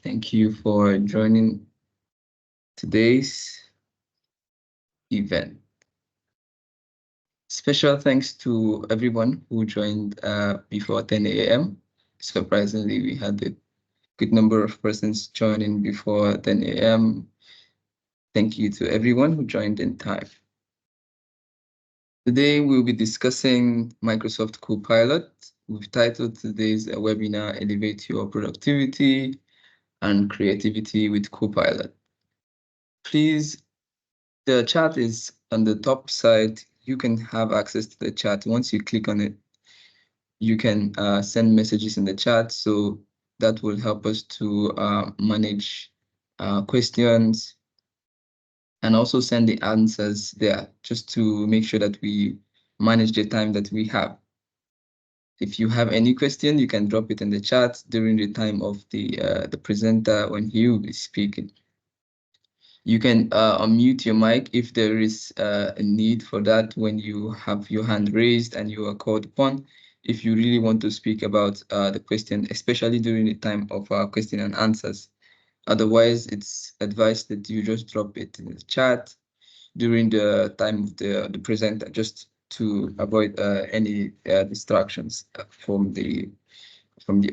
Thank you for joining today's event. Special thanks to everyone who joined before 10 a.m. Surprisingly, we had a good number of persons joining before 10 a.m. Thank you to everyone who joined in time. Today, we'll be discussing Microsoft Copilot. We've titled today's webinar, Elevate Your Productivity and Creativity with Copilot. Please, the chat is on the top side. You can have access to the chat. Once you click on it, you can send messages in the chat. So that will help us to manage questions and also send the answers there, just to make sure that we manage the time that we have. If you have any question, you can drop it in the chat during the time of the presenter when he will be speaking. You can unmute your mic if there is a need for that when you have your hand raised and you are called upon. If you really want to speak about the question, especially during the time of question and answers. Otherwise, it's advised that you just drop it in the chat during the time of the presenter, just to avoid any distractions from the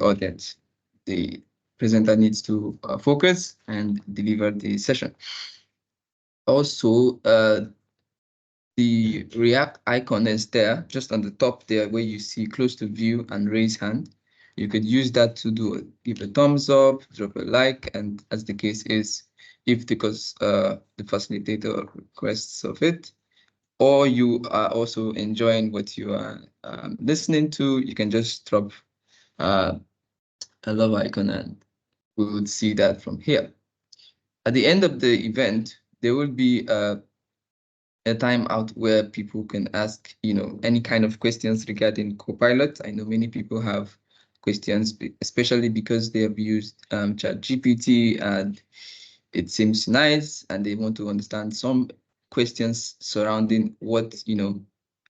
audience. The presenter needs to focus and deliver the session. Also, the React icon is there, just on the top there, where you see close to view and raise hand. You could use that to give a thumbs up, drop a like, and as the case is, if the facilitator requests of it, or you are also enjoying what you are listening to, you can just drop a love icon and we would see that from here. At the end of the event, there will be a time out where people can ask, any kind of questions regarding Copilot. I know many people have questions, especially because they have used ChatGPT and it seems nice, and they want to understand some questions surrounding what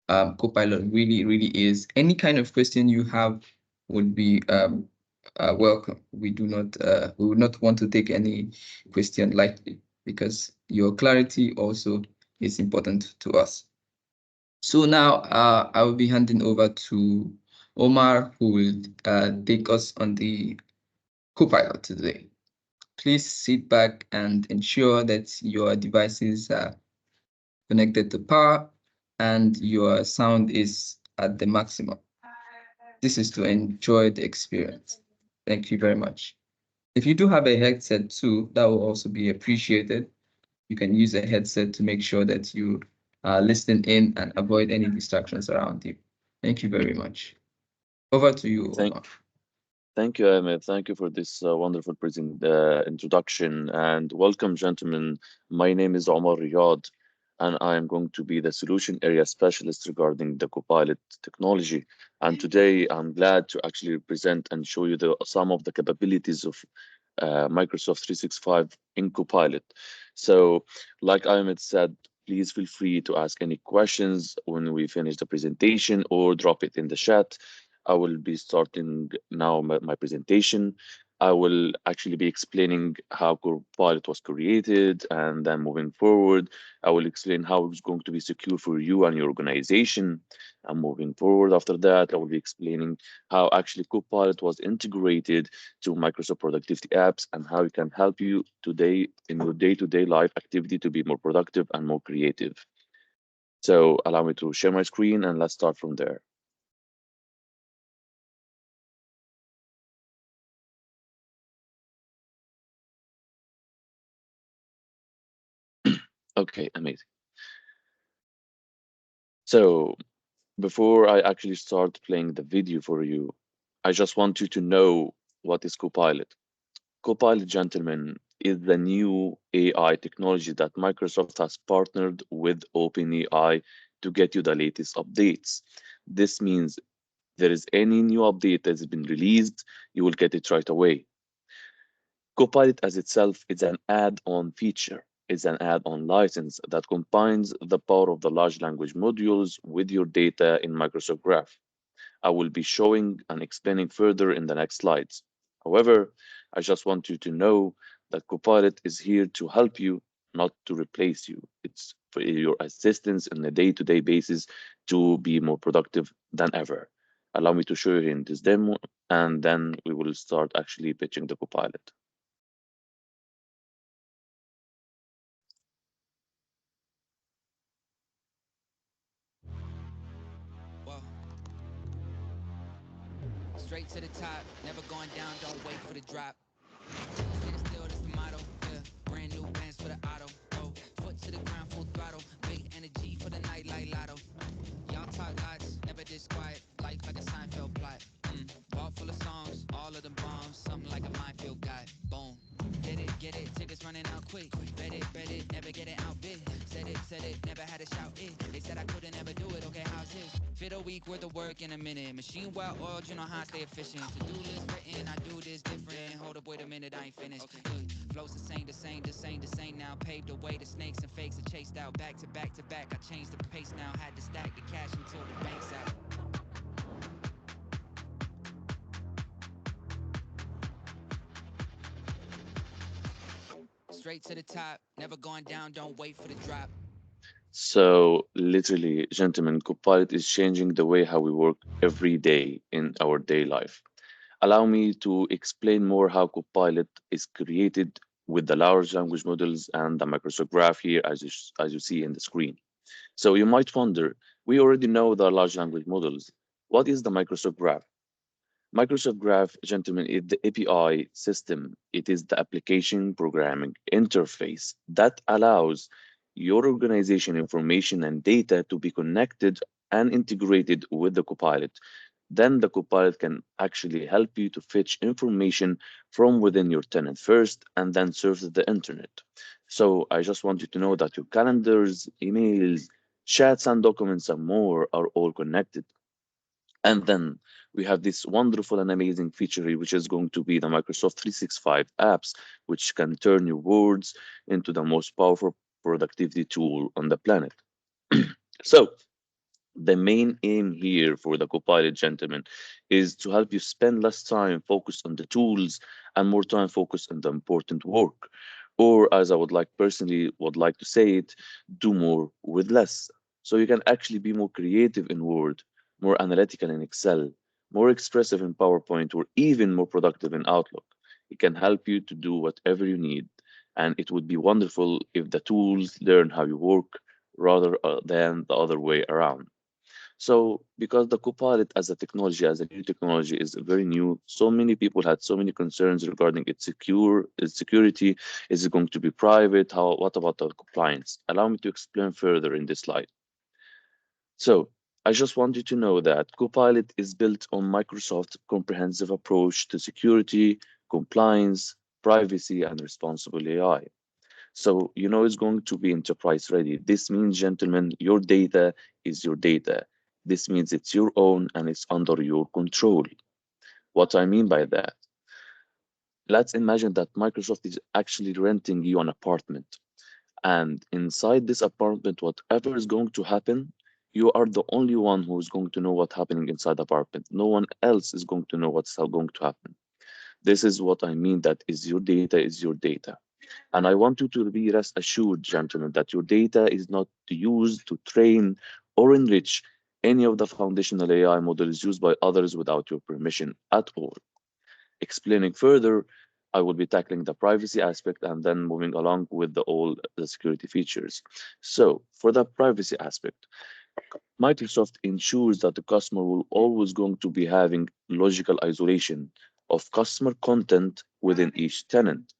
Copilot really is. Any kind of question you have would be welcome. We would not want to take any question lightly, because your clarity also is important to us. So now I will be handing over to Omar, who will take us on the Copilot today. Please sit back and ensure that your devices are connected to power and your sound is at the maximum. This is to enjoy the experience. Thank you very much. If you do have a headset too, that will also be appreciated. You can use a headset to make sure that you listen in and avoid any distractions around you. Thank you very much. Over to you, Omar. Thank you, Ahmed. Thank you for this wonderful introduction, and welcome, gentlemen. My name is Omar Riyad, and I am going to be the solution area specialist regarding the Copilot technology. And today, I'm glad to actually present and show you some of the capabilities of Microsoft 365 in Copilot. So, like Ahmed said, please feel free to ask any questions when we finish the presentation or drop it in the chat. I will be starting now my presentation. I will actually be explaining how Copilot was created, and then moving forward, I will explain how it's going to be secure for you and your organization. And moving forward after that, I will be explaining how actually Copilot was integrated to Microsoft productivity apps and how it can help you today in your day-to-day life activity to be more productive and more creative. So allow me to share my screen and let's start from there. Okay, amazing. So before I actually start playing the video for you, I just want you to know what is Copilot. Copilot, gentlemen, is the new AI technology that Microsoft has partnered with OpenAI to get you the latest updates. This means there is any new update that has been released, you will get it right away. Copilot as itself is an add-on feature. It's an add-on license that combines the power of the large language modules with your data in Microsoft Graph. I will be showing and explaining further in the next slides. However, I just want you to know that Copilot is here to help you, not to replace you. It's for your assistance on a day-to-day basis to be more productive than ever. Allow me to show you in this demo, and then we will start actually pitching the Copilot. Whoa. Straight to the top, never going down, don't wait for the drop. Stand still, that's the motto. Yeah, brand new bands for the auto. Oh, foot to the ground, full throttle. Big energy for the night like lotto. Y'all talk lots, never this quiet. Life like a Seinfeld plot. Vault full of songs, all of them bombs. Something like a minefield guy. Boom. Get it, tickets running out quick. Bet it, never get it outbid. Said it, never had to shout it. They said I couldn't ever do it, okay, how's this? Fit a week worth of work in a minute. Machine well oiled, you know how I stay efficient. To-do list written, I do this different. Hold up, wait a minute, I ain't finished. Okay. Look, flows the same now. Paved the way to snakes and fakes are chased out. Back to back to back, I changed the pace now. Had to stack the cash until the bank's out. Straight to the top, never going down, don't wait for the drop. So, literally, gentlemen, Copilot is changing the way how we work every day in our day life. Allow me to explain more how Copilot is created with the large language models and the Microsoft Graph here, as you see in the screen. So you might wonder, we already know the large language models. What is the Microsoft Graph? Microsoft Graph, gentlemen, is the API system. It is the application programming interface that allows your organization information and data to be connected and integrated with the Copilot. Then the Copilot can actually help you to fetch information from within your tenant first and then serve to the internet. So I just want you to know that your calendars, emails, chats, and documents and more are all connected. And then we have this wonderful and amazing feature here, which is going to be the Microsoft 365 apps, which can turn your words into the most powerful productivity tool on the planet. So, the main aim here for the Copilot, gentlemen, is to help you spend less time focused on the tools and more time focused on the important work. Or, as I would like personally would like to say it, do more with less. So you can actually be more creative in Word, more analytical in Excel, more expressive in PowerPoint, or even more productive in Outlook. It can help you to do whatever you need. And it would be wonderful if the tools learn how you work rather than the other way around. So, because the Copilot as a technology, as a new technology, is very new, so many people had so many concerns regarding its security. Is it going to be private? What about the compliance? Allow me to explain further in this slide. So, I just want you to know that Copilot is built on Microsoft's comprehensive approach to security, compliance, privacy, and responsible AI. So, you know, it's going to be enterprise ready. This means, gentlemen, your data is your data. This means it's your own and it's under your control. What I mean by that, let's imagine that Microsoft is actually renting you an apartment. And inside this apartment, whatever is going to happen, you are the only one who is going to know what's happening inside the apartment. No one else is going to know what's going to happen. This is what I mean that is your data is your data. And I want you to be rest assured, gentlemen, that your data is not used to train or enrich any of the foundational AI models used by others without your permission at all. Explaining further, I will be tackling the privacy aspect and then moving along with all the security features. So, for the privacy aspect, Microsoft ensures that the customer will always going to be having logical isolation of customer content within each tenant.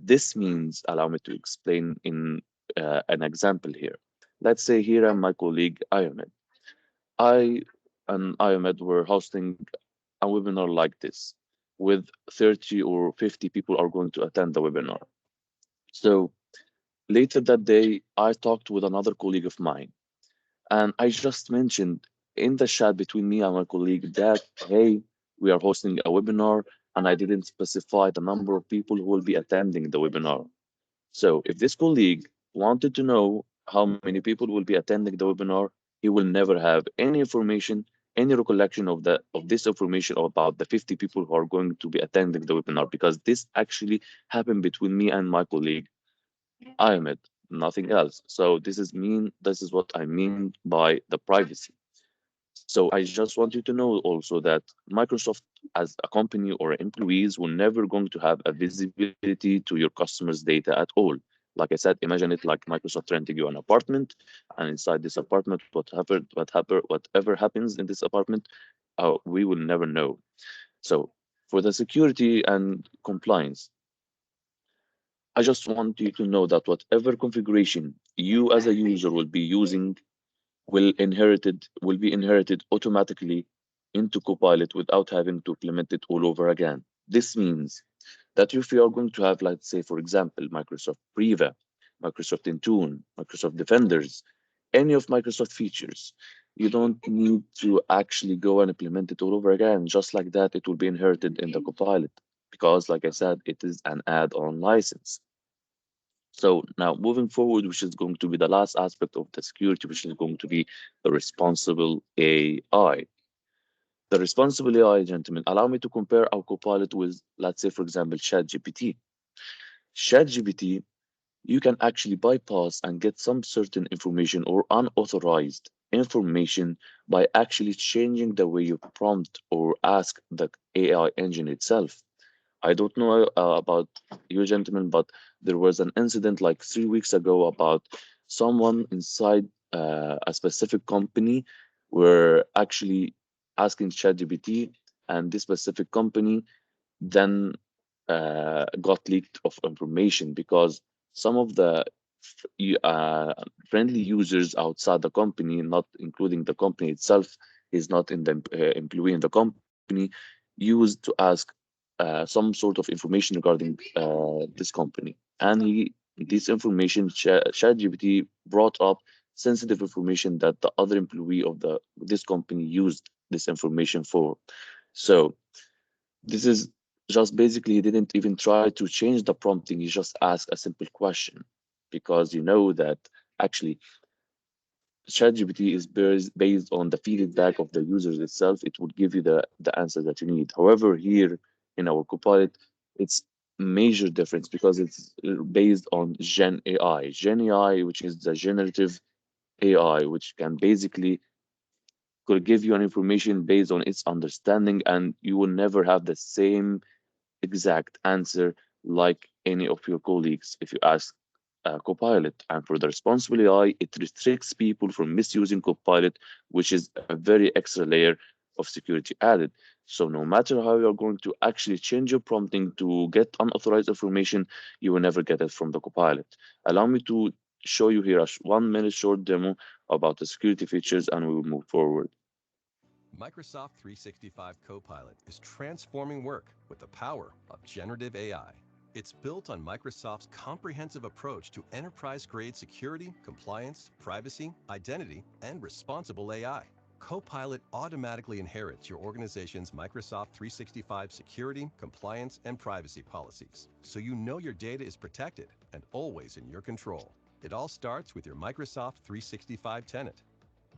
This means, allow me to explain in an example here. Let's say here I'm my colleague Ahmed. I and Ahmed were hosting a webinar like this, with 30 or 50 people are going to attend the webinar. So later that day, I talked with another colleague of mine, and I just mentioned in the chat between me and my colleague that, hey, we are hosting a webinar, and I didn't specify the number of people who will be attending the webinar. So if this colleague wanted to know how many people will be attending the webinar, he will never have any information any recollection of this information about the 50 people who are going to be attending the webinar, because this actually happened between me and my colleague Ahmed, nothing else. So this is what I mean by the privacy. So I just want you to know also that Microsoft as a company or employees will never going to have a visibility to your customers' data at all. Like I said, imagine it like Microsoft renting you an apartment, and inside this apartment, whatever happens in this apartment, we will never know. So for the security and compliance, I just want you to know that whatever configuration you as a user will be using will be inherited automatically into Copilot without having to implement it all over again. This means that if you are going to have, let's say, for example, Microsoft Priva, Microsoft Intune, Microsoft Defenders, any of Microsoft features, you don't need to actually go and implement it all over again. Just like that, it will be inherited in the Copilot because, like I said, it is an add-on license. So now moving forward, which is going to be the last aspect of the security, which is going to be the responsible AI. The responsible AI, gentlemen, allow me to compare our Copilot with, let's say, for example, ChatGPT. ChatGPT, you can actually bypass and get some certain information or unauthorized information by actually changing the way you prompt or ask the AI engine itself. I don't know about you gentlemen, but there was an incident like 3 weeks ago about someone inside a specific company were actually asking ChatGPT, and this specific company then got leaked of information because some of the friendly users outside the company, not including the company itself, is not in the employee in the company, used to ask some sort of information regarding this company. And this information, ChatGPT brought up sensitive information that the other employee of this company used this information for. So this is just basically he didn't even try to change the prompting. He just asked a simple question because you know that actually ChatGPT is based on the feedback of the users itself. It would give you the answer that you need. However, here in our Copilot, it's major difference because it's based on Gen AI. Gen AI, which is the generative AI, which can basically could give you an information based on its understanding, and you will never have the same exact answer like any of your colleagues if you ask Copilot. And for the responsible AI, it restricts people from misusing Copilot, which is a very extra layer of security added. So no matter how you're going to actually change your prompting to get unauthorized information, you will never get it from the Copilot. Allow me to show you here a 1 minute short demo about the security features and we will move forward. Microsoft 365 Copilot is transforming work with the power of generative AI. It's built on Microsoft's comprehensive approach to enterprise-grade security, compliance, privacy, identity, and responsible AI. Copilot automatically inherits your organization's Microsoft 365 security, compliance, and privacy policies, so you know your data is protected and always in your control. It all starts with your Microsoft 365 tenant.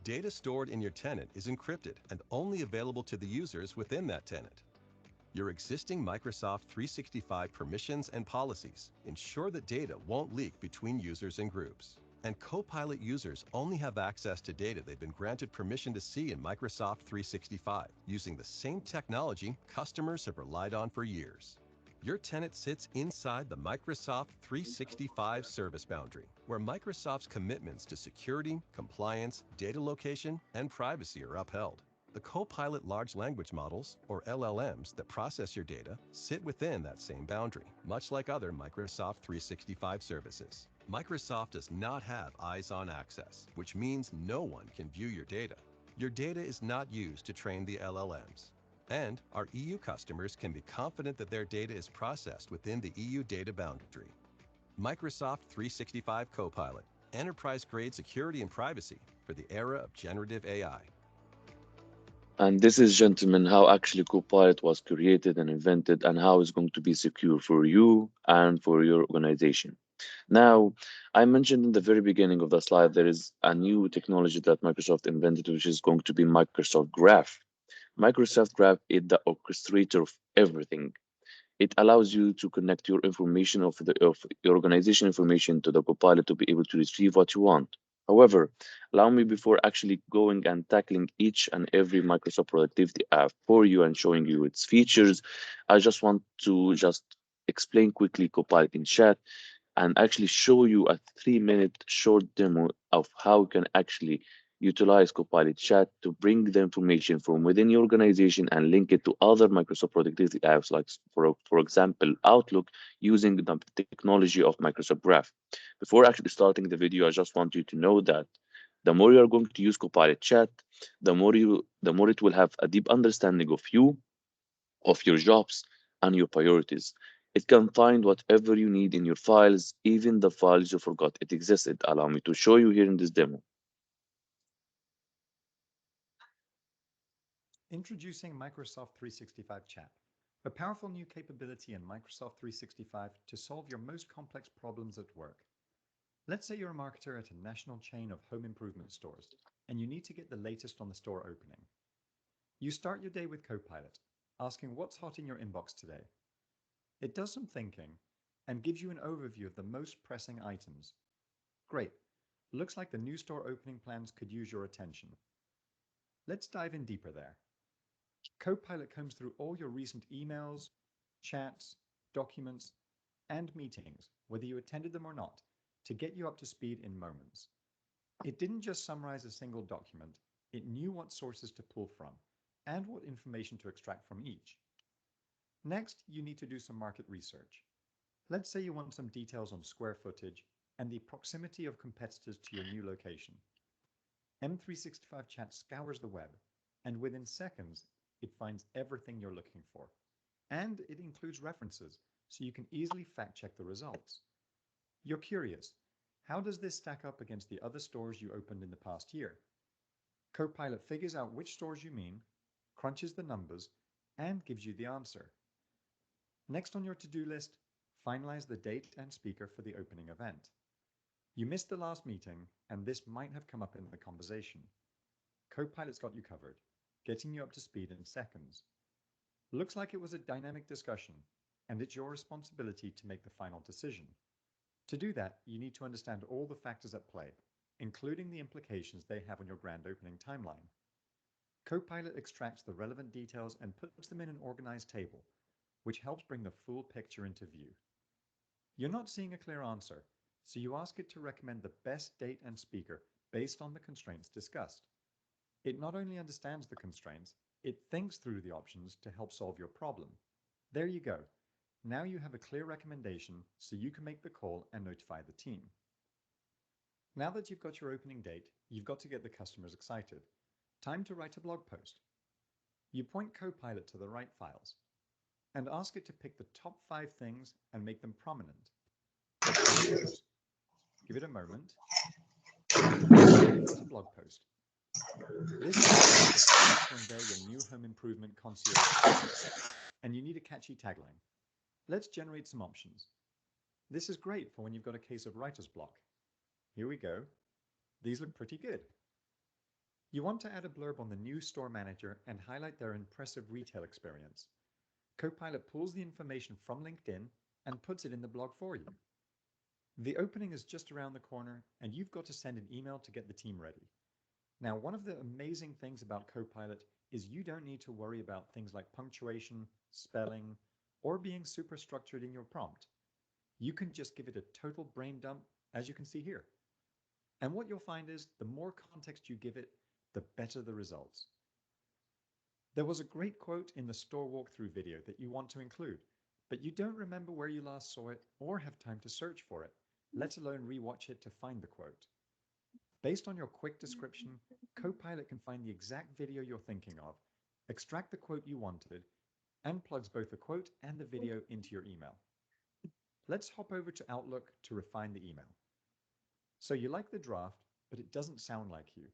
Data stored in your tenant is encrypted and only available to the users within that tenant. Your existing Microsoft 365 permissions and policies ensure that data won't leak between users and groups. And Copilot users only have access to data they've been granted permission to see in Microsoft 365 using the same technology customers have relied on for years. Your tenant sits inside the Microsoft 365 service boundary, where Microsoft's commitments to security, compliance, data location, and privacy are upheld. The Copilot large language models, or LLMs, that process your data sit within that same boundary, much like other Microsoft 365 services. Microsoft does not have eyes-on access, which means no one can view your data. Your data is not used to train the LLMs. And our EU customers can be confident that their data is processed within the EU data boundary. Microsoft 365 Copilot, enterprise-grade security and privacy for the era of generative AI. And this is, gentlemen, how actually Copilot was created and invented and how it's going to be secure for you and for your organization. Now, I mentioned in the very beginning of the slide, there is a new technology that Microsoft invented, which is going to be Microsoft Graph. Microsoft Graph is the orchestrator of everything. It allows you to connect your information of your organization information to the Copilot to be able to retrieve what you want. However, allow me before actually going and tackling each and every Microsoft productivity app for you and showing you its features, I just want to just explain quickly Copilot in chat and actually show you a 3-minute short demo of how you can actually utilize Copilot Chat to bring the information from within your organization and link it to other Microsoft productivity apps, like for example, Outlook, using the technology of Microsoft Graph. Before actually starting the video, I just want you to know that the more you are going to use Copilot Chat, the more it will have a deep understanding of you, of your jobs, and your priorities. It can find whatever you need in your files, even the files you forgot it existed. Allow me to show you here in this demo. Introducing Microsoft 365 Chat, a powerful new capability in Microsoft 365 to solve your most complex problems at work. Let's say you're a marketer at a national chain of home improvement stores, and you need to get the latest on the store opening. You start your day with Copilot, asking what's hot in your inbox today. It does some thinking and gives you an overview of the most pressing items. Great. Looks like the new store opening plans could use your attention. Let's dive in deeper there. Copilot combs through all your recent emails, chats, documents, and meetings, whether you attended them or not, to get you up to speed in moments. It didn't just summarize a single document, it knew what sources to pull from and what information to extract from each. Next, you need to do some market research. Let's say you want some details on square footage and the proximity of competitors to your new location. M365 Chat scours the web, and within seconds, it finds everything you're looking for. And it includes references, so you can easily fact-check the results. You're curious, how does this stack up against the other stores you opened in the past year? Copilot figures out which stores you mean, crunches the numbers, and gives you the answer. Next on your to-do list, finalize the date and speaker for the opening event. You missed the last meeting, and this might have come up in the conversation. Copilot's got you covered, getting you up to speed in seconds. Looks like it was a dynamic discussion, and it's your responsibility to make the final decision. To do that, you need to understand all the factors at play, including the implications they have on your grand opening timeline. Copilot extracts the relevant details and puts them in an organized table, which helps bring the full picture into view. You're not seeing a clear answer, so you ask it to recommend the best date and speaker based on the constraints discussed. It not only understands the constraints, it thinks through the options to help solve your problem. There you go. Now you have a clear recommendation, so you can make the call and notify the team. Now that you've got your opening date, you've got to get the customers excited. Time to write a blog post. You point Copilot to the right files and ask it to pick the top 5 things and make them prominent. Here it goes. Give it a moment. You've got a blog post. This is to unveil your new home improvement concierge, and you need a catchy tagline. Let's generate some options. This is great for when you've got a case of writer's block. Here we go. These look pretty good. You want to add a blurb on the new store manager and highlight their impressive retail experience. Copilot pulls the information from LinkedIn and puts it in the blog for you. The opening is just around the corner, and you've got to send an email to get the team ready. Now, one of the amazing things about Copilot is you don't need to worry about things like punctuation, spelling, or being super structured in your prompt. You can just give it a total brain dump, as you can see here. And what you'll find is the more context you give it, the better the results. There was a great quote in the store walkthrough video that you want to include, but you don't remember where you last saw it or have time to search for it, let alone rewatch it to find the quote. Based on your quick description, Copilot can find the exact video you're thinking of, extract the quote you wanted, and plugs both the quote and the video into your email. Let's hop over to Outlook to refine the email. So you like the draft, but it doesn't sound like you.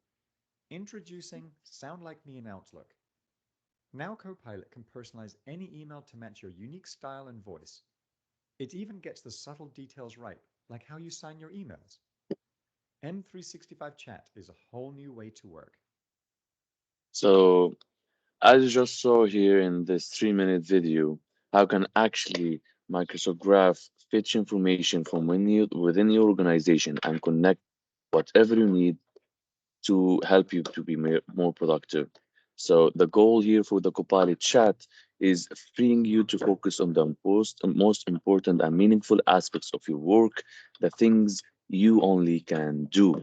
Introducing Sound Like Me in Outlook. Now Copilot can personalize any email to match your unique style and voice. It even gets the subtle details right, like how you sign your emails. M365 Chat is a whole new way to work. So, as you just saw here in this 3-minute video, how can actually Microsoft Graph fetch information from within your organization and connect whatever you need to help you to be more productive. So the goal here for the Copilot chat is freeing you to focus on the most important and meaningful aspects of your work, the things you only can do.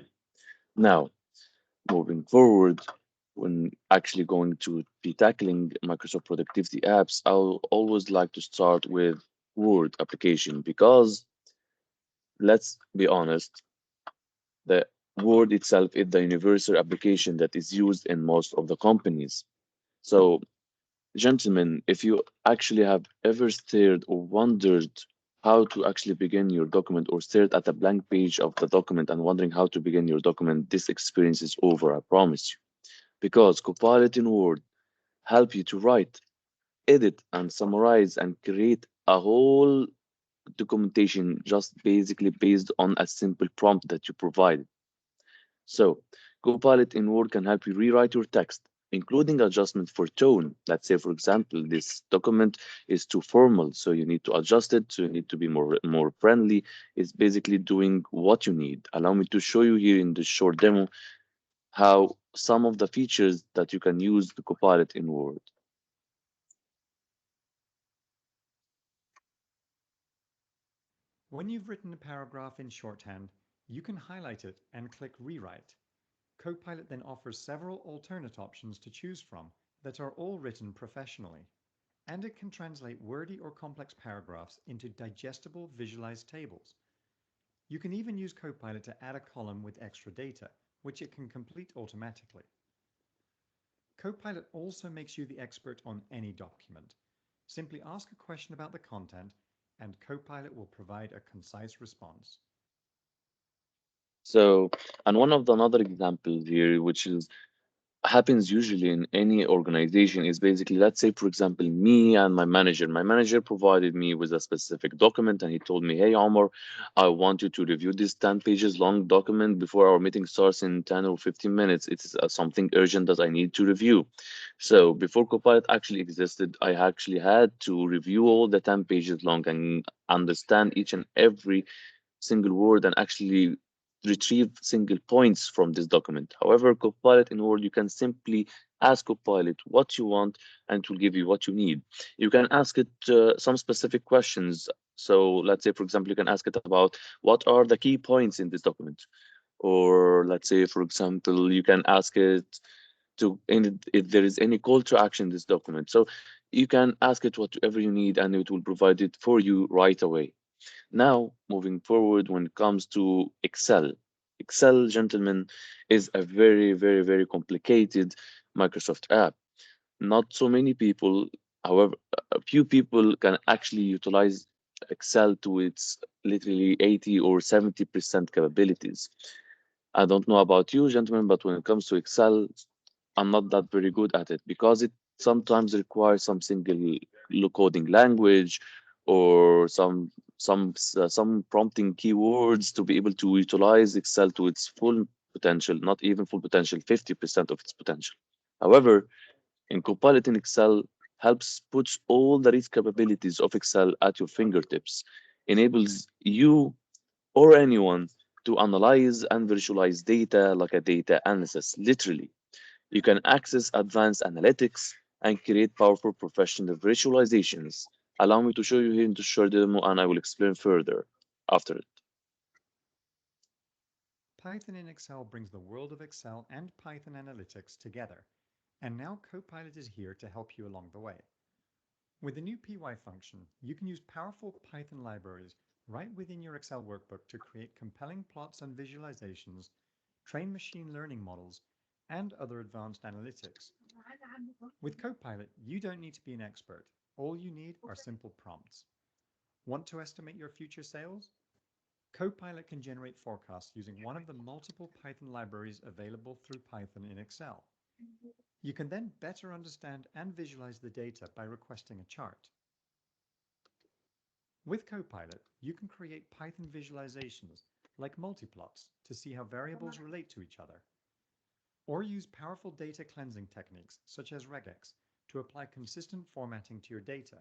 Now, moving forward, when actually going to be tackling Microsoft productivity apps, I'll always like to start with Word application because let's be honest, the Word itself is the universal application that is used in most of the companies. So, gentlemen, if you actually have ever stared or wondered how to actually begin your document or stared at a blank page of the document and wondering how to begin your document, this experience is over, I promise you. Because Copilot in Word help you to write, edit, and summarize and create a whole documentation just basically based on a simple prompt that you provide. So, Copilot in Word can help you rewrite your text, including adjustment for tone. Let's say, for example, this document is too formal, so you need to adjust it, so you need to be more friendly. It's basically doing what you need. Allow me to show you here in this short demo how some of the features that you can use the Copilot in Word. When you've written a paragraph in shorthand, you can highlight it and click Rewrite. Copilot then offers several alternate options to choose from that are all written professionally. And it can translate wordy or complex paragraphs into digestible visualized tables. You can even use Copilot to add a column with extra data, which it can complete automatically. Copilot also makes you the expert on any document. Simply ask a question about the content, and Copilot will provide a concise response. So, and one of the another examples here, which is happens usually in any organization is basically, let's say for example, me and my manager provided me with a specific document and he told me, hey Omar, I want you to review this 10 pages long document before our meeting starts in 10 or 15 minutes. It's something urgent that I need to review. So before Copilot actually existed, I actually had to review all the 10 pages long and understand each and every single word and actually retrieve single points from this document. However, Copilot in Word, you can simply ask Copilot what you want and it will give you what you need. You can ask it some specific questions. So let's say, for example, you can ask it about what are the key points in this document. Or let's say, for example, you can ask it if there is any call to action in this document. So you can ask it whatever you need and it will provide it for you right away. Now, moving forward, when it comes to Excel, Excel, gentlemen, is a very, very, very complicated Microsoft app. Not so many people, however, a few people can actually utilize Excel to its literally 80 or 70% capabilities. I don't know about you, gentlemen, but when it comes to Excel, I'm not that very good at it because it sometimes requires some single coding language or some prompting keywords to be able to utilize Excel to its full potential, not even full potential, 50% of its potential. However, in Copilot in Excel helps puts all the rich capabilities of Excel at your fingertips, enables you or anyone to analyze and visualize data like a data analysis, literally. You can access advanced analytics and create powerful professional visualizations. Allow me to show you here in the short demo and I will explain further after it. Python in Excel brings the world of Excel and Python analytics together, and now Copilot is here to help you along the way. With the new py function, you can use powerful Python libraries right within your Excel workbook to create compelling plots and visualizations, train machine learning models, and other advanced analytics. With Copilot, you don't need to be an expert. All you need are simple prompts. Want to estimate your future sales? Copilot can generate forecasts using one of the multiple Python libraries available through Python in Excel. You can then better understand and visualize the data by requesting a chart. With Copilot, you can create Python visualizations like multiplots to see how variables relate to each other, or use powerful data cleansing techniques such as regex to apply consistent formatting to your data,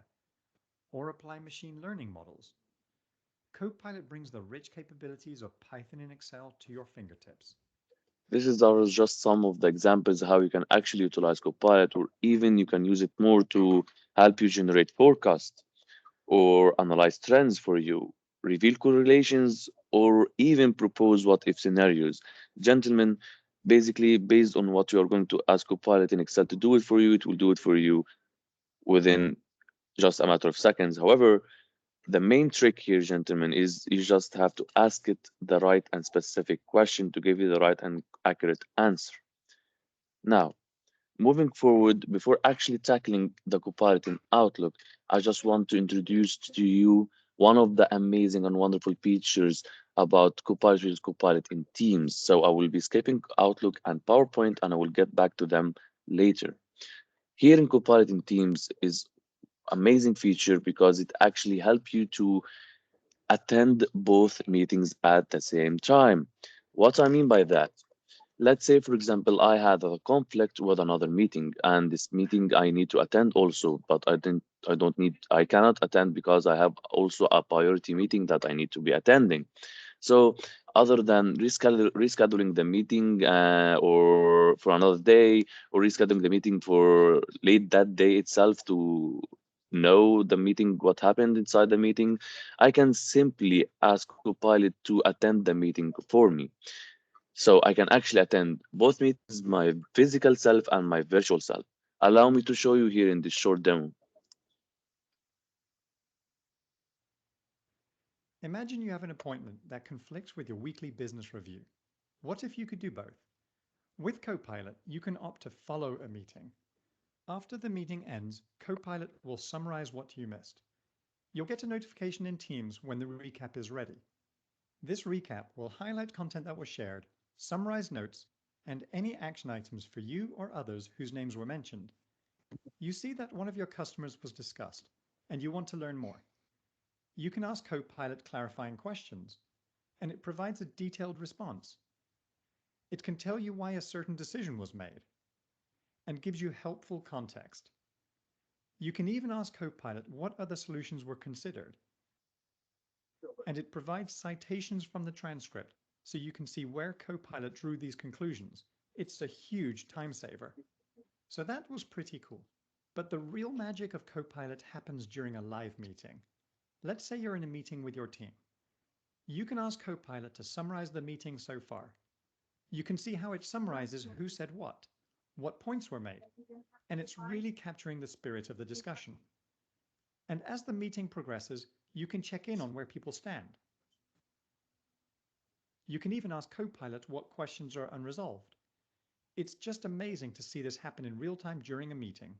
or apply machine learning models. Copilot brings the rich capabilities of Python in Excel to your fingertips. This is our just some of the examples how you can actually utilize Copilot, or even you can use it more to help you generate forecasts or analyze trends for you, reveal correlations, or even propose what if scenarios. Gentlemen, basically, based on what you are going to ask Copilot in Excel to do it for you, it will do it for you within just a matter of seconds. However, the main trick here, gentlemen, is you just have to ask it the right and specific question to give you the right and accurate answer. Now, moving forward, before actually tackling the Copilot in Outlook, I just want to introduce to you one of the amazing and wonderful features about Copilot, which is Copilot in Teams. So I will be skipping Outlook and PowerPoint, and I will get back to them later. Here in Copilot in Teams is amazing feature because it actually helps you to attend both meetings at the same time. What I mean by that, let's say, for example, I had a conflict with another meeting, and this meeting I need to attend also, but I cannot attend because I have also a priority meeting that I need to be attending. So other than rescheduling the meeting or for another day, or rescheduling the meeting for late that day itself to know the meeting, what happened inside the meeting, I can simply ask Copilot to attend the meeting for me. So I can actually attend both meetings, my physical self and my virtual self. Allow me to show you here in this short demo. Imagine you have an appointment that conflicts with your weekly business review. What if you could do both? With Copilot, you can opt to follow a meeting. After the meeting ends, Copilot will summarize what you missed. You'll get a notification in Teams when the recap is ready. This recap will highlight content that was shared, summarize notes, and any action items for you or others whose names were mentioned. You see that one of your customers was discussed, and you want to learn more. You can ask Copilot clarifying questions, and it provides a detailed response. It can tell you why a certain decision was made, and gives you helpful context. You can even ask Copilot what other solutions were considered, and it provides citations from the transcript so you can see where Copilot drew these conclusions. It's a huge time saver. So that was pretty cool. But the real magic of Copilot happens during a live meeting. Let's say you're in a meeting with your team. You can ask Copilot to summarize the meeting so far. You can see how it summarizes who said what points were made, and it's really capturing the spirit of the discussion. And as the meeting progresses, you can check in on where people stand. You can even ask Copilot what questions are unresolved. It's just amazing to see this happen in real time during a meeting.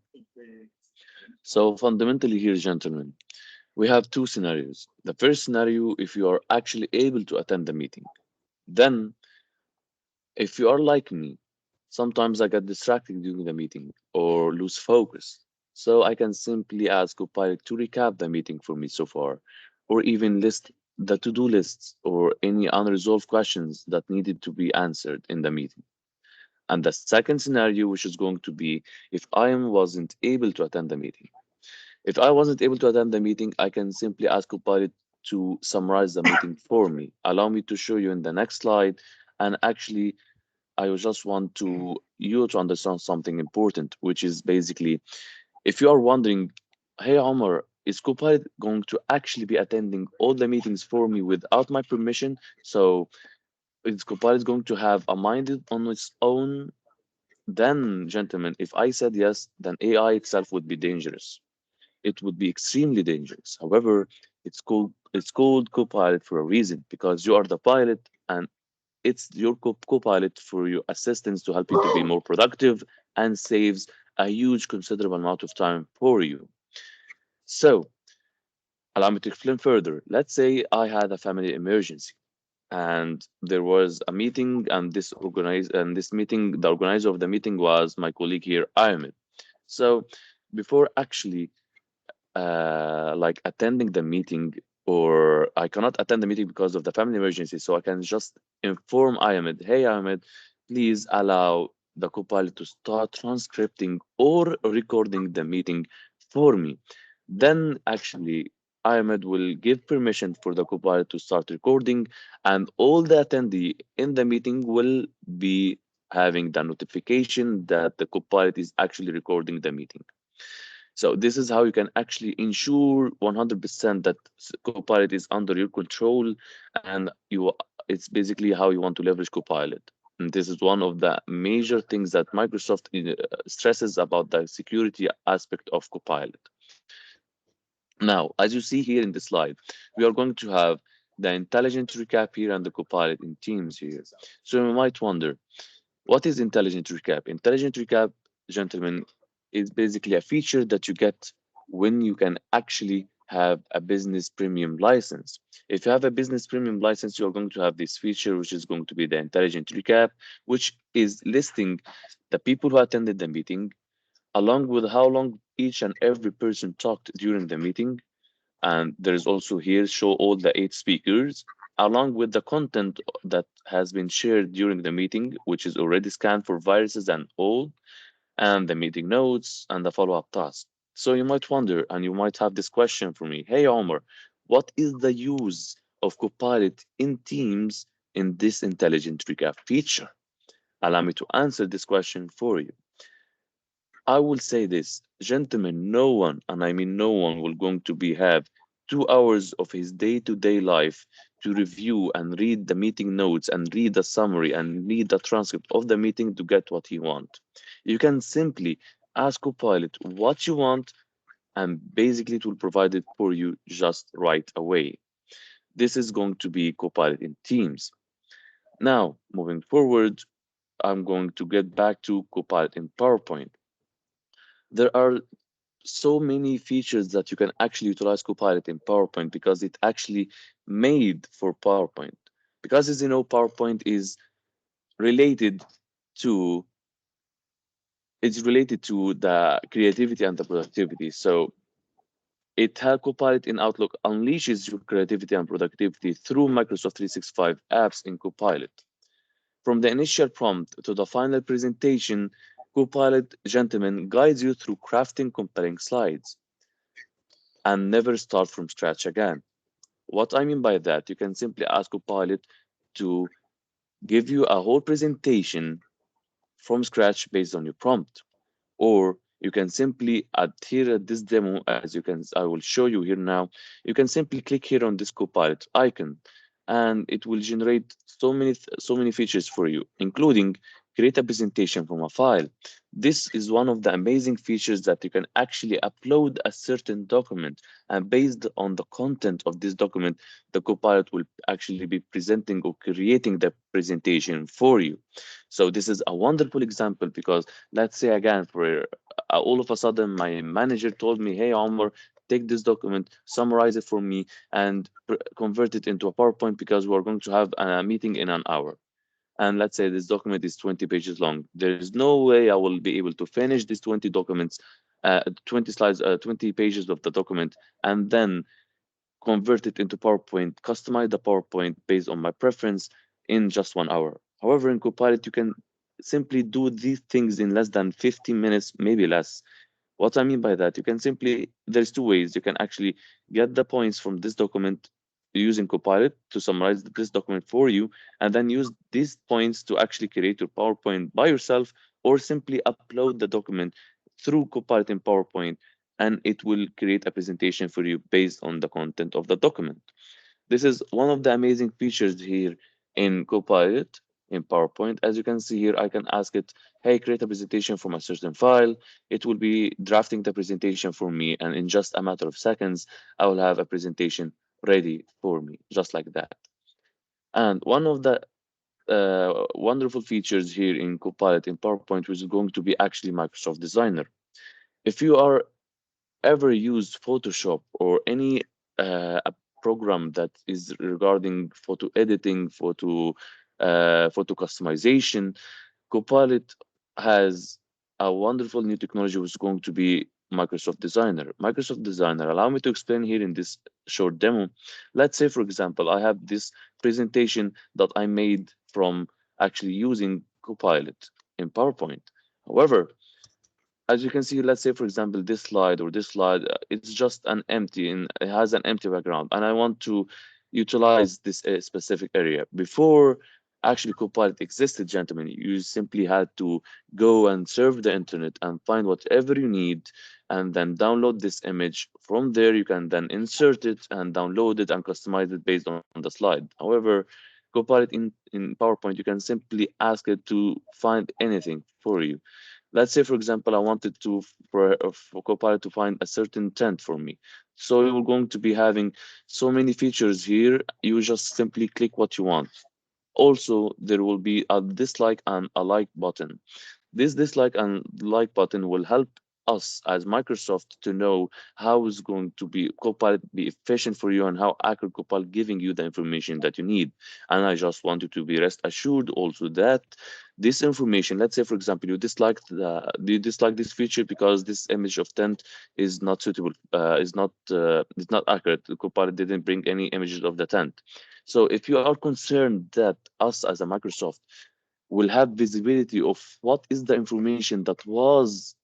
So fundamentally here, gentlemen, we have two scenarios. The first scenario, if you are actually able to attend the meeting. Then, if you are like me, sometimes I get distracted during the meeting or lose focus. So I can simply ask Copilot to recap the meeting for me so far, or even list the to-do lists or any unresolved questions that needed to be answered in the meeting. And the second scenario, which is going to be if I wasn't able to attend the meeting. If I wasn't able to attend the meeting, I can simply ask Copilot to summarize the meeting for me. Allow me to show you in the next slide. And actually, I just want to you to understand something important, which is basically if you are wondering, hey Omar, is Copilot going to actually be attending all the meetings for me without my permission? So is Copilot going to have a mind on its own? Then, gentlemen, if I said yes, then AI itself would be dangerous. It would be extremely dangerous. However, it's called Copilot for a reason because you are the pilot and it's your Copilot for your assistants to help you to be more productive and saves a huge considerable amount of time for you. So allow me to explain further. Let's say I had a family emergency and there was a meeting and this meeting, the organizer of the meeting was my colleague here, Ahmed. So before actually like attending the meeting, or I cannot attend the meeting because of the family emergency. So I can just inform Ahmed, hey Ahmed, please allow the Copilot to start transcripting or recording the meeting for me. Then actually Ahmed will give permission for the Copilot to start recording, and all the attendee in the meeting will be having the notification that the Copilot is actually recording the meeting. So this is how you can actually ensure 100% that Copilot is under your control, and it's basically how you want to leverage Copilot. And this is one of the major things that Microsoft stresses about the security aspect of Copilot. Now, as you see here in the slide, we are going to have the intelligent recap here and the Copilot in Teams here. So you might wonder, what is intelligent recap? Intelligent recap, gentlemen, is basically a feature that you get when you can actually have a business premium license. If you have a business premium license, you're going to have this feature, which is going to be the intelligent recap, which is listing the people who attended the meeting, along with how long each and every person talked during the meeting. And there's also here show all the 8 speakers, along with the content that has been shared during the meeting, which is already scanned for viruses and all, and the meeting notes and the follow-up task. So you might wonder, and you might have this question for me, hey Omar, what is the use of Copilot in Teams in this intelligent recap feature? Allow me to answer this question for you. I will say this, gentlemen, no one, and I mean no one, will going to be have 2 hours of his day-to-day life to review and read the meeting notes and read the summary and read the transcript of the meeting to get what he want. You can simply ask Copilot what you want, and basically it will provide it for you just right away. This is going to be Copilot in Teams. Now, moving forward, I'm going to get back to Copilot in PowerPoint. There are so many features that you can actually utilize Copilot in PowerPoint because it actually made for PowerPoint. Because as you know, PowerPoint is related to the creativity and the productivity. So it has Copilot in Outlook unleashes your creativity and productivity through Microsoft 365 apps in Copilot. From the initial prompt to the final presentation, Copilot, gentlemen, guides you through crafting compelling slides and never start from scratch again. What I mean by that, you can simply ask Copilot to give you a whole presentation from scratch based on your prompt, or you can simply adhere at this demo as I will show you here now. You can simply click here on this Copilot icon, and it will generate so many features for you, including create a presentation from a file. This is one of the amazing features that you can actually upload a certain document, and based on the content of this document, the Copilot will actually be presenting or creating the presentation for you. So this is a wonderful example because let's say again, for all of a sudden my manager told me, hey Omar, take this document, summarize it for me, and convert it into a PowerPoint because we're going to have a meeting in an hour. And let's say this document is 20 pages long. There's no way I will be able to finish these 20 documents, 20 slides, 20 pages of the document, and then convert it into PowerPoint, customize the PowerPoint based on my preference in just 1 hour. However, in Copilot, you can simply do these things in less than 15 minutes, maybe less. What I mean by that, you can simply, there's 2 ways. You can actually get the points from this document using Copilot to summarize this document for you, and then use these points to actually create your PowerPoint by yourself, or simply upload the document through Copilot in PowerPoint, and it will create a presentation for you based on the content of the document. This is one of the amazing features here in Copilot in PowerPoint. As you can see here, I can ask it, hey, create a presentation from a certain file. It will be drafting the presentation for me, and in just a matter of seconds, I will have a presentation ready for me, just like that. And one of the wonderful features here in Copilot in PowerPoint is going to be actually Microsoft Designer. If you are ever used Photoshop or any a program that is regarding photo editing, photo customization, Copilot has a wonderful new technology which is going to be Microsoft Designer. Microsoft Designer, allow me to explain here in this short demo. Let's say, for example, I have this presentation that I made from actually using Copilot in PowerPoint. However, as you can see, let's say, for example, this slide or this slide, it's just an empty and it has an empty background, and I want to utilize this specific area. Before actually Copilot existed, gentlemen, you simply had to go and surf the internet and find whatever you need and then download this image. From there, you can then insert it and download it and customize it based on the slide. However, Copilot in PowerPoint, you can simply ask it to find anything for you. Let's say, for example, I wanted to for Copilot to find a certain trend for me. So you're going to be having so many features here. You just simply click what you want. Also, there will be a dislike and a like button. This dislike and like button will help us as Microsoft to know how is going to be Copilot be efficient for you and how accurate Copilot giving you the information that you need. And I just want you to be rest assured also that this information, let's say for example, you dislike this feature because this image of tent is not suitable, is not accurate. Copilot didn't bring any images of the tent. So if you are concerned that us as a Microsoft will have visibility of what is the information that was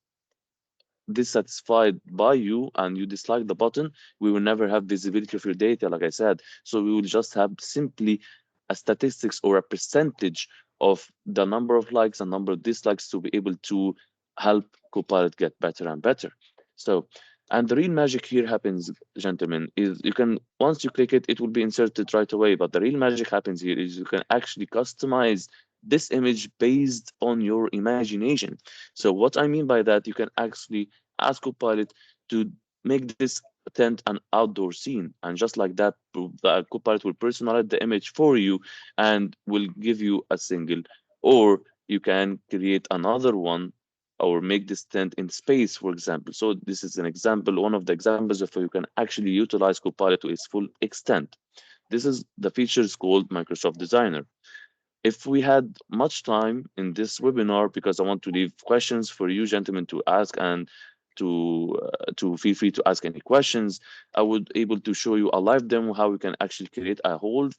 dissatisfied by you and you dislike the button, we will never have visibility of your data, like I said. So we will just have simply a statistics or a percentage of the number of likes and number of dislikes to be able to help Copilot get better and better. So, and the real magic here happens, gentlemen, is you can, once you click it, it will be inserted right away. But the real magic happens here is you can actually customize this image based on your imagination. So what I mean by that, you can actually ask Copilot to make this tent an outdoor scene, and just like that, the Copilot will personalize the image for you and will give you a single, or you can create another one or make this tent in space, for example. So this is an example, one of the examples of how you can actually utilize Copilot to its full extent. This is the feature is called Microsoft Designer. If we had much time in this webinar, because I want to leave questions for you gentlemen to ask and to feel free to ask any questions, I would able to show you a live demo how we can actually create a whole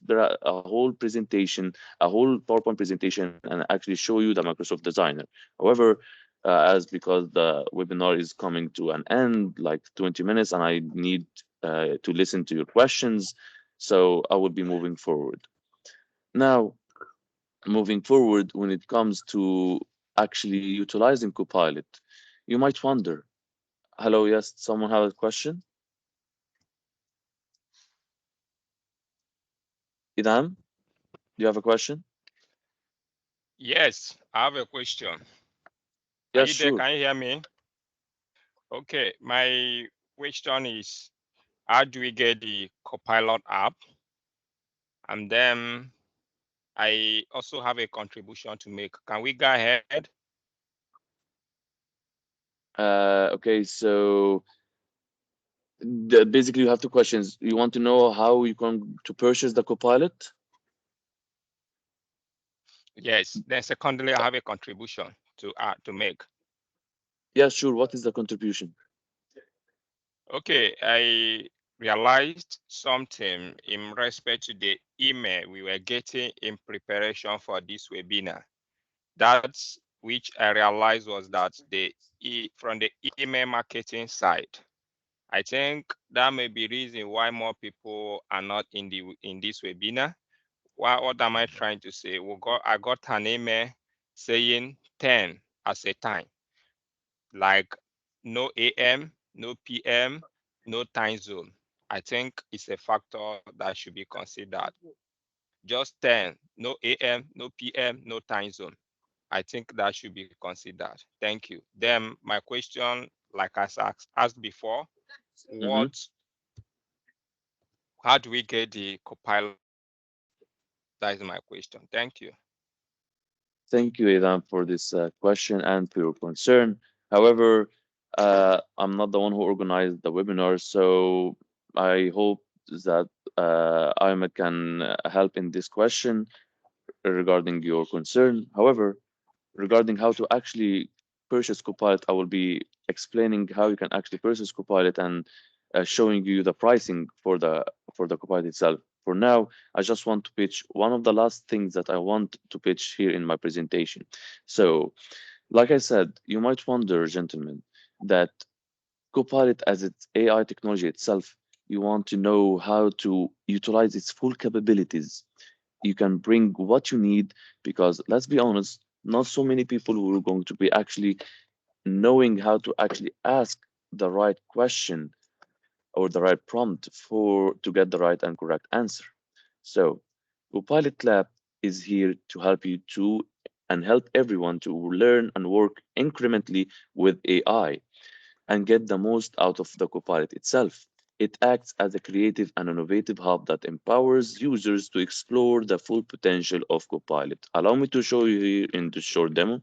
presentation, a whole PowerPoint presentation, and actually show you the Microsoft Designer. However, as because the webinar is coming to an end, like 20 minutes, and I need to listen to your questions, so I will be moving forward. Now, moving forward, when it comes to actually utilizing Copilot, you might wonder, hello, yes, someone have a question? Idam, do you have a question? Yes, I have a question. Are Yes, you there? sure. Can you hear me? Okay, my question is, how do we get the Copilot app? And then I also have a contribution to make. Can we go ahead? Okay, so basically you have two questions. You want to know how you can to purchase the Copilot? Yes. Then secondly, I have a contribution to make. Yes, sure. What is the contribution? Okay, I realized something in respect to the email we were getting in preparation for this webinar. That's which I realized was that from the email marketing side, I think that may be reason why more people are not in this webinar. What am I trying to say? I got an email saying 10 as a time, like no AM, no PM, no time zone. I think it's a factor that should be considered. Just 10, no AM, no PM, no time zone. I think that should be considered. Thank you. Then my question, like I asked before, Mm-hmm. how do we get the Copilot? That is my question. Thank you. Thank you, Idan, for this question and for your concern. However, I'm not the one who organized the webinar, so I hope that Ahmed can help in this question regarding your concern. However, regarding how to actually purchase Copilot, I will be explaining how you can actually purchase Copilot and showing you the pricing for the Copilot itself. For now, I just want to pitch one of the last things that I want to pitch here in my presentation. So, like I said, you might wonder, gentlemen, that Copilot as its AI technology itself, you want to know how to utilize its full capabilities. You can bring what you need because let's be honest, not so many people who are going to be actually knowing how to actually ask the right question or the right prompt for to get the right and correct answer. So Copilot Lab is here to help you to and help everyone to learn and work incrementally with AI and get the most out of the Copilot itself. It acts as a creative and innovative hub that empowers users to explore the full potential of Copilot. Allow me to show you here in this short demo.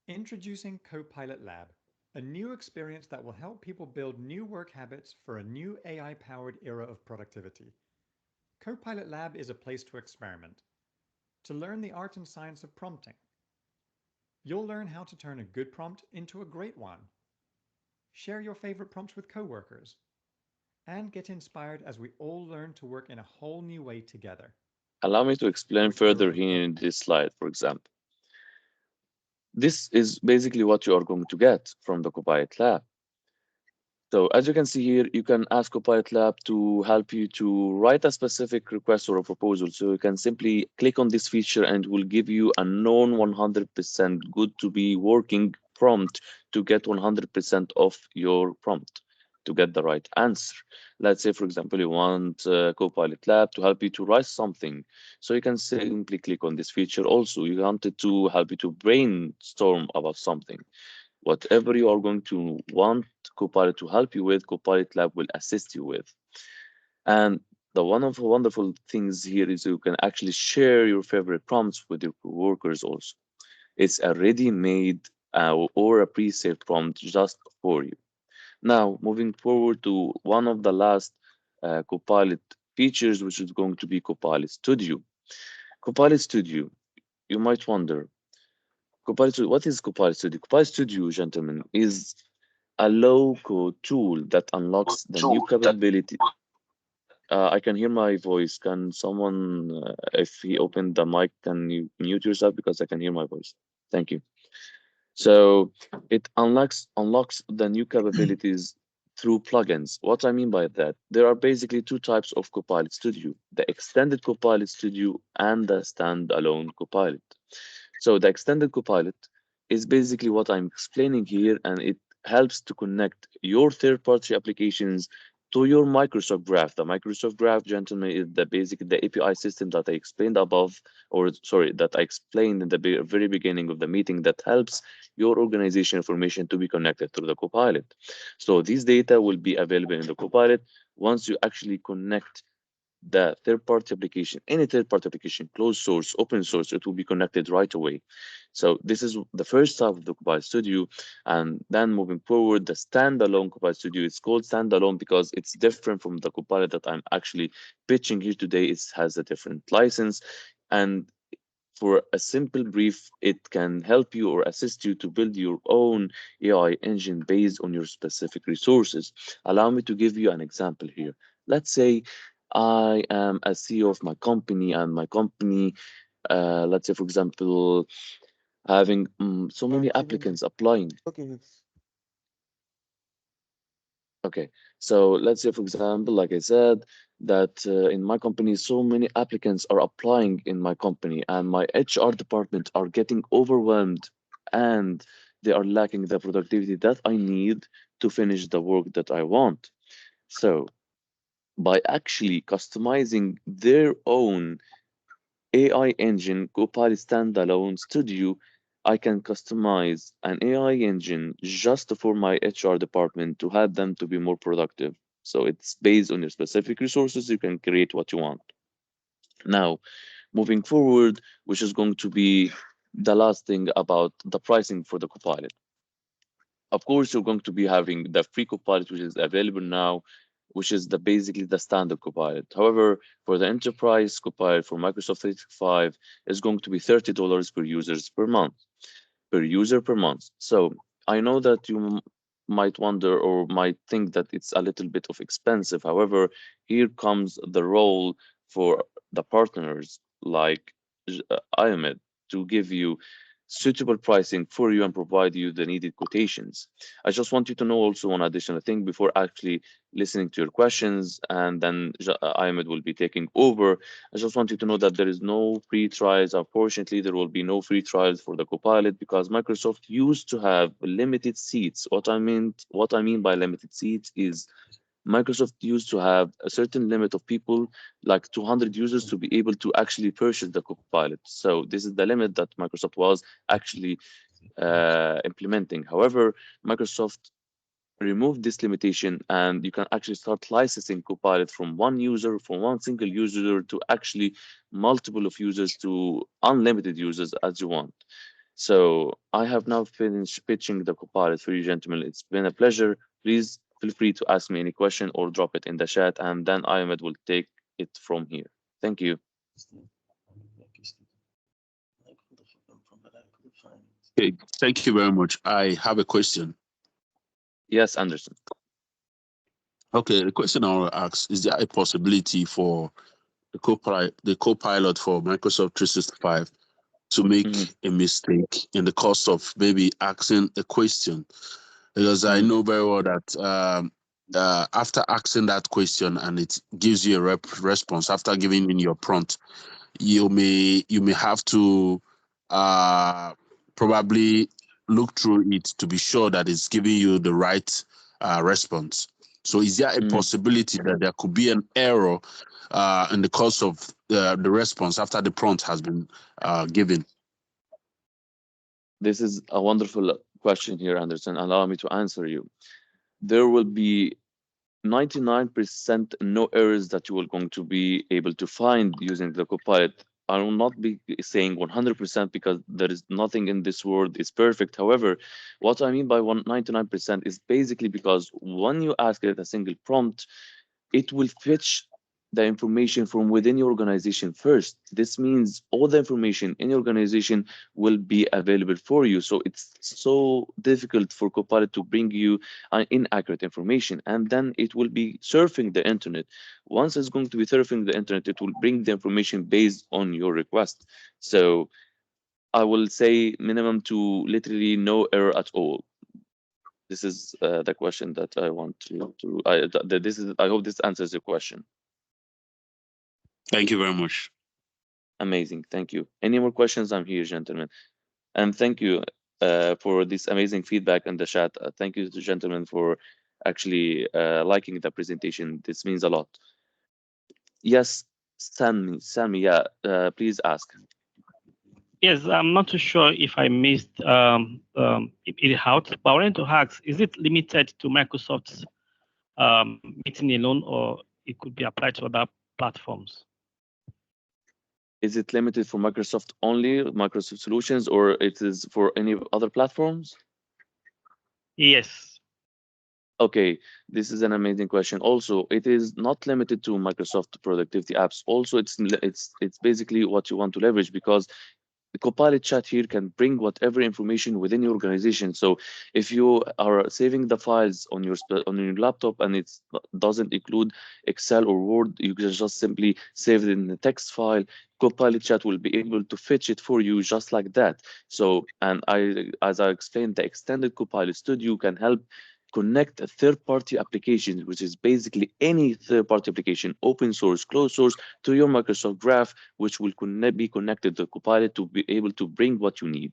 Introducing Copilot Lab, a new experience that will help people build new work habits for a new AI-powered era of productivity. Copilot Lab is a place to experiment, to learn the art and science of prompting. You'll learn how to turn a good prompt into a great one, share your favorite prompts with coworkers, and get inspired as we all learn to work in a whole new way together. Allow me to explain further here in this slide, for example. This is basically what you are going to get from the Copilot Lab. So as you can see here, you can ask Copilot Lab to help you to write a specific request or a proposal. So you can simply click on this feature and it will give you a known 100% good to be working prompt to get 100% of your prompt to get the right answer. Let's say, for example, you want Copilot Lab to help you to write something. So you can simply click on this feature. Also, you want it to help you to brainstorm about something. Whatever you are going to want Copilot to help you with, Copilot Lab will assist you with. And the one of the wonderful things here is you can actually share your favorite prompts with your workers also. It's a ready-made or a pre-saved prompt just for you. Now, moving forward to one of the last Copilot features, which is going to be Copilot Studio. Copilot Studio, you might wonder, Copilot Studio, what is Copilot Studio? Copilot Studio, gentlemen, is a low-code tool that unlocks the new capability. I can hear my voice. Can someone, if he opened the mic, can you mute yourself because I can hear my voice? Thank you. So it unlocks the new capabilities through plugins. What I mean by that, there are basically two types of Copilot Studio: the extended Copilot Studio and the standalone Copilot. So the extended Copilot is basically what I'm explaining here, and it helps to connect your third-party applications to your Microsoft Graph. The Microsoft Graph, gentlemen, is the API system that I explained above, or sorry, that I explained in the very beginning of the meeting that helps your organization information to be connected to the Copilot. So these data will be available in the Copilot once you actually connect the third-party application, any third-party application, closed source, open source, it will be connected right away. So this is the first type of the Copilot Studio. And then moving forward, the standalone Copilot Studio, it's called standalone because it's different from the Copilot that I'm actually pitching here today. It has a different license. And for a simple brief, it can help you or assist you to build your own AI engine based on your specific resources. Allow me to give you an example here. Let's say I am a CEO of my company, and my company, let's say, for example, having so many applicants applying. Okay, so let's say, for example, like I said, that in my company, so many applicants are applying in my company, and my HR department are getting overwhelmed and they are lacking the productivity that I need to finish the work that I want. So, by actually customizing their own AI engine, Copilot Standalone Studio, I can customize an AI engine just for my HR department to help them to be more productive. So it's based on your specific resources, you can create what you want. Now, moving forward, which is going to be the last thing about the pricing for the Copilot. Of course, you're going to be having the free Copilot, which is available now which is basically the standard Copilot. However, for the enterprise Copilot for Microsoft 365 is going to be $30 per users per month, per user per month. So I know that you might wonder or might think that it's a little bit of expensive. However, here comes the role for the partners like IMED to give you suitable pricing for you and provide you the needed quotations. I just want you to know also one additional thing before actually listening to your questions, and then Ahmed will be taking over. I just want you to know that there is no free trials. Unfortunately, there will be no free trials for the Copilot because Microsoft used to have limited seats. What I mean by limited seats is Microsoft used to have a certain limit of people, like 200 users, to be able to actually purchase the Copilot. So this is the limit that Microsoft was actually implementing. However, Microsoft removed this limitation, and you can actually start licensing Copilot from one user, from one single user, to actually multiple of users to unlimited users as you want. So I have now finished pitching the Copilot for you, gentlemen. It's been a pleasure. Please feel free to ask me any question or drop it in the chat, and then Ahmed will take it from here. Thank you. Okay, thank you very much. I have a question. Yes, Anderson. Okay, the question I want to ask, is there a possibility for the Copilot for Microsoft 365 to make a mistake in the course of maybe asking a question? Because I know very well that after asking that question and it gives you a response after giving in your prompt, you may have to probably look through it to be sure that it's giving you the right response. So is there a possibility that there could be an error in the course of the response after the prompt has been given? This is a wonderful question here, Anderson. Allow me to answer you. There will be 99% no errors that you are going to be able to find using the Copilot. I will not be saying 100% because there is nothing in this world is perfect. However, what I mean by 99% is basically because when you ask it a single prompt, it will fetch the information from within your organization first. This means all the information in your organization will be available for you. So it's so difficult for Copilot to bring you inaccurate information, and then it will be surfing the internet. Once it's going to be surfing the internet, it will bring the information based on your request. So I will say minimum to literally no error at all. This is the question that I want to I hope this answers your question. Thank you very much. Amazing. Thank you. Any more questions? I'm here, gentlemen. And thank you for this amazing feedback in the chat. Thank you to gentlemen for actually liking the presentation. This means a lot. Yes, Sammy, yeah, please ask. Yes, I'm not too sure if I missed it out, but I wanted to ask, is it limited to Microsoft's meeting alone, or it could be applied to other platforms? Is it limited for Microsoft only, Microsoft solutions, or it is for any other platforms? Yes. Okay, this is an amazing question. Also, it is not limited to Microsoft productivity apps. Also, it's basically what you want to leverage, because the Copilot chat here can bring whatever information within your organization. So if you are saving the files on your laptop and it doesn't include Excel or Word, you can just simply save it in the text file. Copilot chat will be able to fetch it for you just like that. So, and as I explained, the extended Copilot Studio can help connect a third-party application, which is basically any third-party application, open source, closed source, to your Microsoft Graph, which will be connected to Copilot to be able to bring what you need.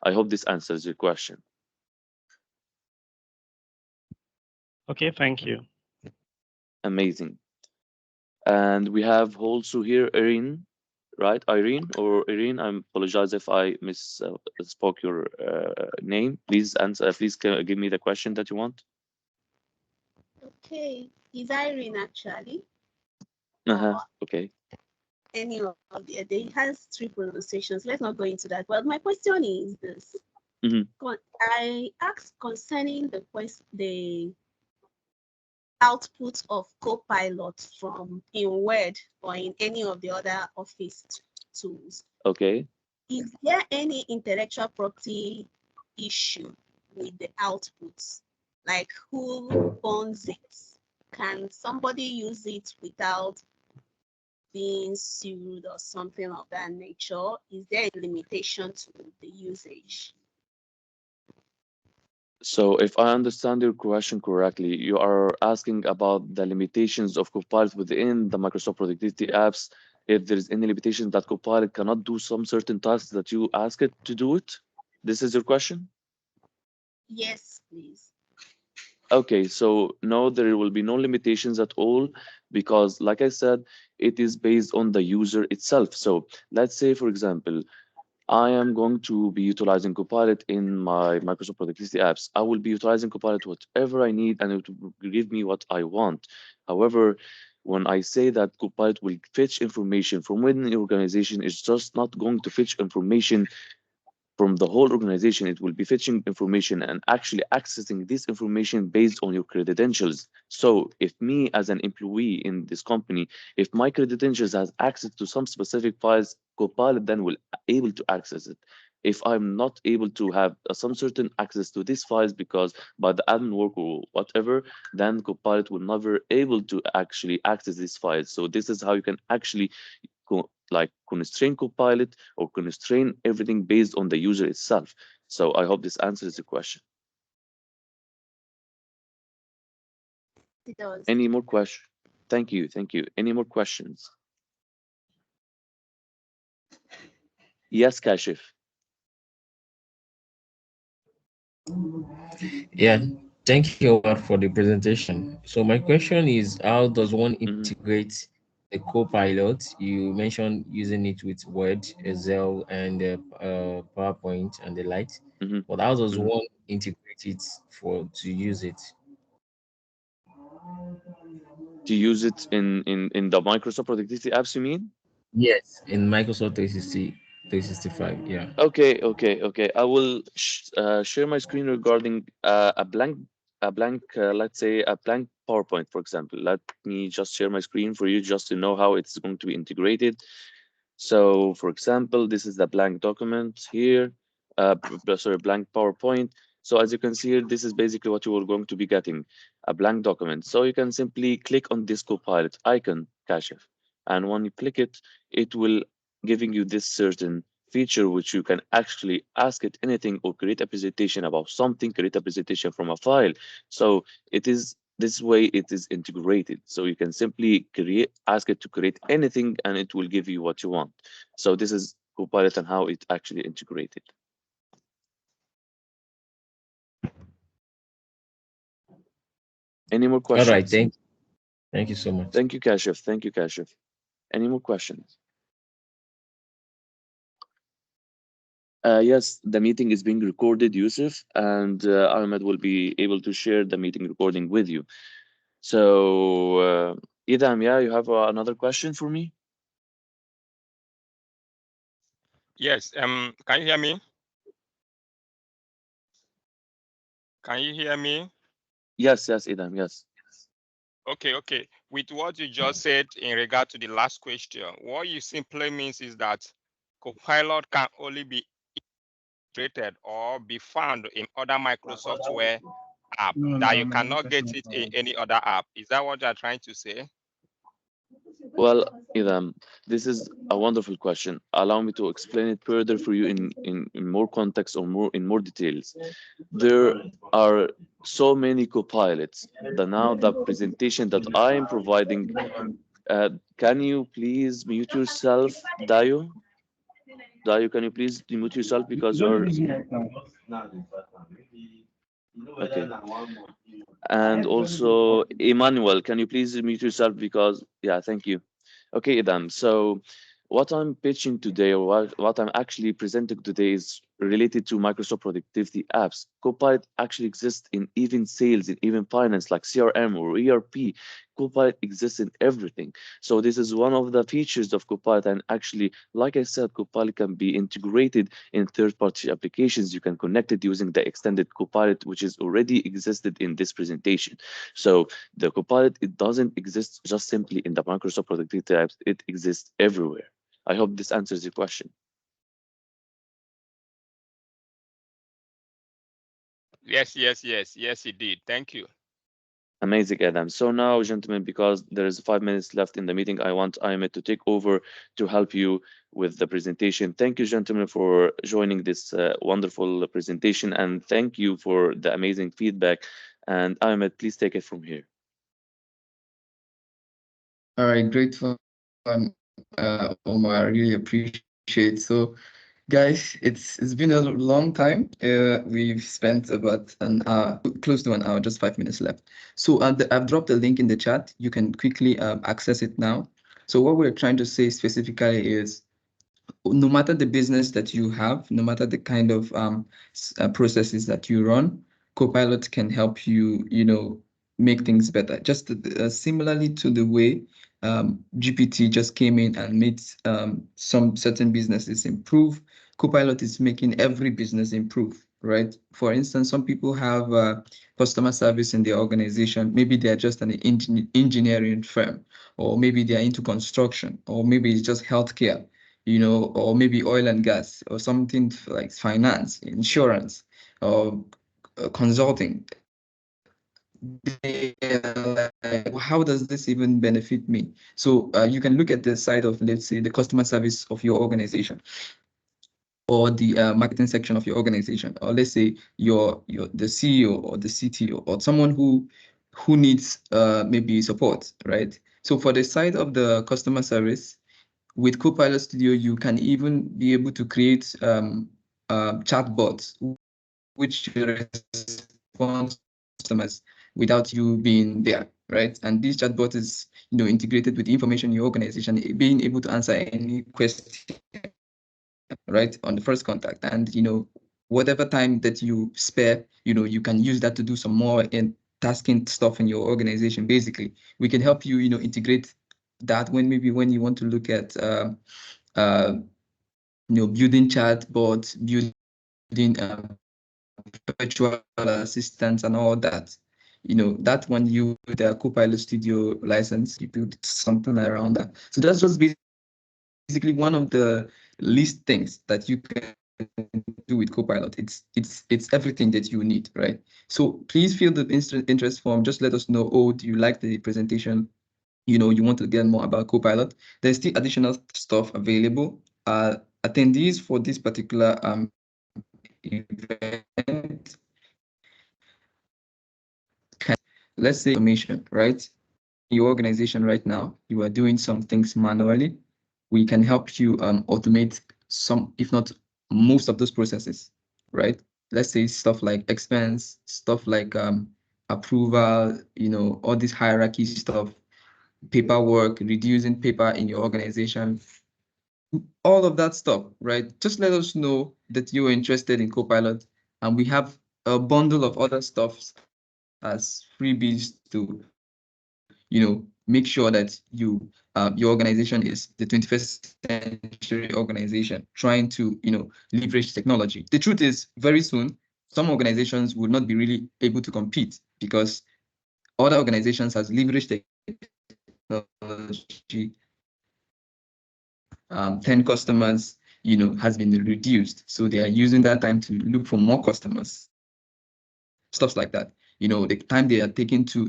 I hope this answers your question. Okay, thank you. Amazing. And we have also here Irene, right? Irene or Irene, I apologize if I misspoke your name. Please answer. Please give me the question that you want. Okay, is Irene actually? Okay. Any of they has three pronunciations. Let's not go into that. But my question is this: I asked concerning the output of Copilot from in Word or in any of the other Office tools. Okay. Is there any intellectual property issue with the outputs? Like who owns it? Can somebody use it without being sued or something of that nature? Is there a limitation to the usage? So if I understand your question correctly, you are asking about the limitations of Copilot within the Microsoft Productivity apps. If there is any limitation that Copilot cannot do some certain tasks that you ask it to do it? This is your question? Yes, please. Okay, so no, there will be no limitations at all because, like I said, it is based on the user itself. So let's say, for example, I am going to be utilizing Copilot in my Microsoft Productivity apps. I will be utilizing Copilot whatever I need and it will give me what I want. However, when I say that Copilot will fetch information from within the organization, it's just not going to fetch information from the whole organization. It will be fetching information and actually accessing this information based on your credentials. So if me as an employee in this company, if my credentials has access to some specific files, Copilot then will able to access it. If I'm not able to have some certain access to these files because by the admin work or whatever, then Copilot will never able to actually access these files. So this is how you can actually like constrain Copilot or constrain everything based on the user itself. So I hope this answers the question. It does. Any more questions? Thank you. Thank you. Any more questions? Yes, Kashif. Yeah, thank you Omar, for the presentation. So my question is, how does one integrate the Copilot? You mentioned using it with Word, Excel, and PowerPoint and the likes. But how does one integrate it for to use it? To use it in the Microsoft Productivity apps, you mean? Yes, in Microsoft 365. Yeah. Okay. I will share my screen regarding let's say a blank PowerPoint, for example. Let me just share my screen for you just to know how it's going to be integrated. So, for example, this is the blank document here, sorry, blank PowerPoint. So as you can see here, this is basically what you are going to be getting, a blank document. So you can simply click on this Copilot icon, Kashif. And when you click it, it will giving you this certain feature which you can actually ask it anything or create a presentation about something, create a presentation from a file. So it is this way it is integrated. So you can simply ask it to create anything and it will give you what you want. So this is Copilot and how it actually integrated. Any more questions? All right, thank you so much. Thank you, Kashif. Thank you, Kashif. Any more questions? Yes, the meeting is being recorded, Yusuf, and Ahmed will be able to share the meeting recording with you. So, Idam, yeah, you have another question for me? Yes. Can you hear me? Can you hear me? Yes, Idam, yes. Okay. With what you just said in regard to the last question, what you simply means is that Copilot can only be integrated or be found in other Microsoft Word app, that you cannot get it in any other app. Is that what you're trying to say? Well, Idam, this is a wonderful question. Allow me to explain it further for you in more context or more in more details. There are so many copilots. Now the presentation that I am providing, can you please mute yourself, Dayo? Dayo, can you please mute yourself because you're okay. And also, Emmanuel, can you please mute yourself because, yeah, thank you. Okay, Idam. So what I'm pitching today or what I'm actually presenting today is related to Microsoft productivity apps. Copilot actually exists in even sales, in even finance, like CRM or ERP. Copilot exists in everything. So this is one of the features of Copilot. And actually, like I said, Copilot can be integrated in third-party applications. You can connect it using the extended Copilot, which is already existed in this presentation. So the Copilot, it doesn't exist just simply in the Microsoft productivity apps. It exists everywhere. I hope this answers your question. Yes, it did. Thank you. Amazing, Adam. So now, gentlemen, because there is 5 minutes left in the meeting, I want Ahmed to take over to help you with the presentation. Thank you, gentlemen, for joining this wonderful presentation, and thank you for the amazing feedback. And Ahmed, please take it from here. All right, great fun, Omar. I really appreciate. So, guys, it's been a long time. We've spent about an hour, close to an hour, just 5 minutes left. So I've dropped a link in the chat. You can quickly access it now. So what we're trying to say specifically is, no matter the business that you have, no matter the kind of processes that you run, Copilot can help you, make things better. Just similarly to the way GPT just came in and made some certain businesses improve, Copilot is making every business improve, right? For instance, some people have customer service in their organization. Maybe they're just an engineering firm, or maybe they're into construction, or maybe it's just healthcare, or maybe oil and gas, or something like finance, insurance, or consulting. Like, how does this even benefit me? So you can look at the side of, let's say, the customer service of your organization, or the marketing section of your organization, or let's say the CEO or the CTO, or someone who needs maybe support, right? So for the side of the customer service, with Copilot Studio, you can even be able to create chatbots which respond to customers without you being there, right? And this chatbot is, integrated with the information in your organization, being able to answer any question, right, on the first contact. And, whatever time that you spare, you can use that to do some more in tasking stuff in your organization. Basically, we can help you, integrate that when you want to look at building chatbots, building virtual assistants and all that. That one, you with the Copilot Studio license, you build something around that. So that's just basically one of the least things that you can do with Copilot. It's everything that you need, right? So please fill the interest form. Just let us know, oh, do you like the presentation? You want to get more about Copilot. There's still additional stuff available. Attendees for this particular event can, let's say, automation, right? Your organization right now, you are doing some things manually. We can help you automate some, if not most of those processes, right? Let's say stuff like expense, stuff like approval, all this hierarchy stuff, paperwork, reducing paper in your organization, all of that stuff, right? Just let us know that you're interested in Copilot, and we have a bundle of other stuff as freebies to, make sure that your organization is the 21st century organization trying to, leverage technology. The truth is, very soon, some organizations will not be really able to compete because other organizations has leveraged technology. 10 customers, has been reduced. So they are using that time to look for more customers, stuff like that. The time they are taking to,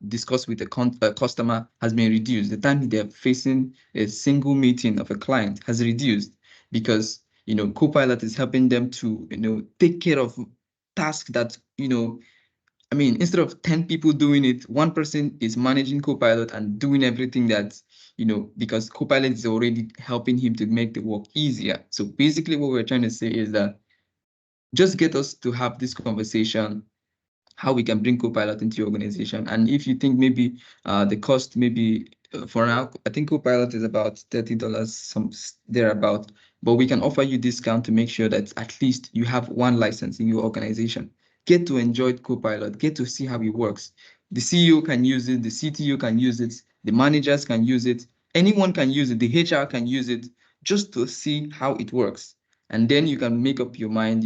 discuss with a customer has been reduced. The time they're facing a single meeting of a client has reduced because, Copilot is helping them to, take care of tasks that, instead of 10 people doing it, one person is managing Copilot and doing everything that, because Copilot is already helping him to make the work easier. So basically what we're trying to say is that just get us to have this conversation, how we can bring Copilot into your organization. And if you think maybe the cost, maybe for now, I think Copilot is about $30, thereabout. but we can offer you discount to make sure that at least you have one license in your organization. Get to enjoy Copilot, get to see how it works. The CEO can use it, the CTO can use it, the managers can use it, anyone can use it, the HR can use it, just to see how it works. And then you can make up your mind,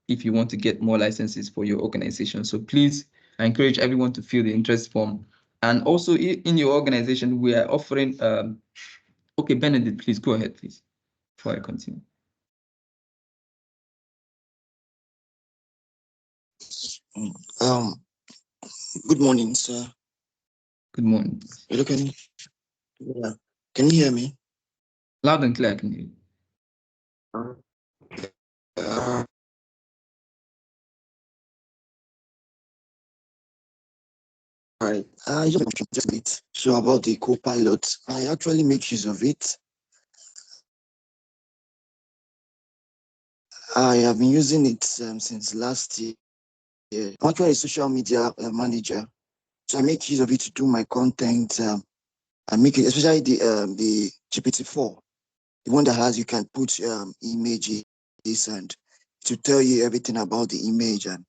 if you want to get more licenses for your organization. So please, I encourage everyone to fill the interest form. And also in your organization, we are offering, okay, Benedict, please go ahead, please, before I continue. Good morning, sir. Good morning. Hello, can you hear me? Loud and clear, I can hear you. Right. Just a bit. So about the Copilot, I actually make use of it. I have been using it since last year. I'm actually a social media manager, so I make use of it to do my content. I make it, especially the GPT-4, the one that has you can put images and to tell you everything about the image and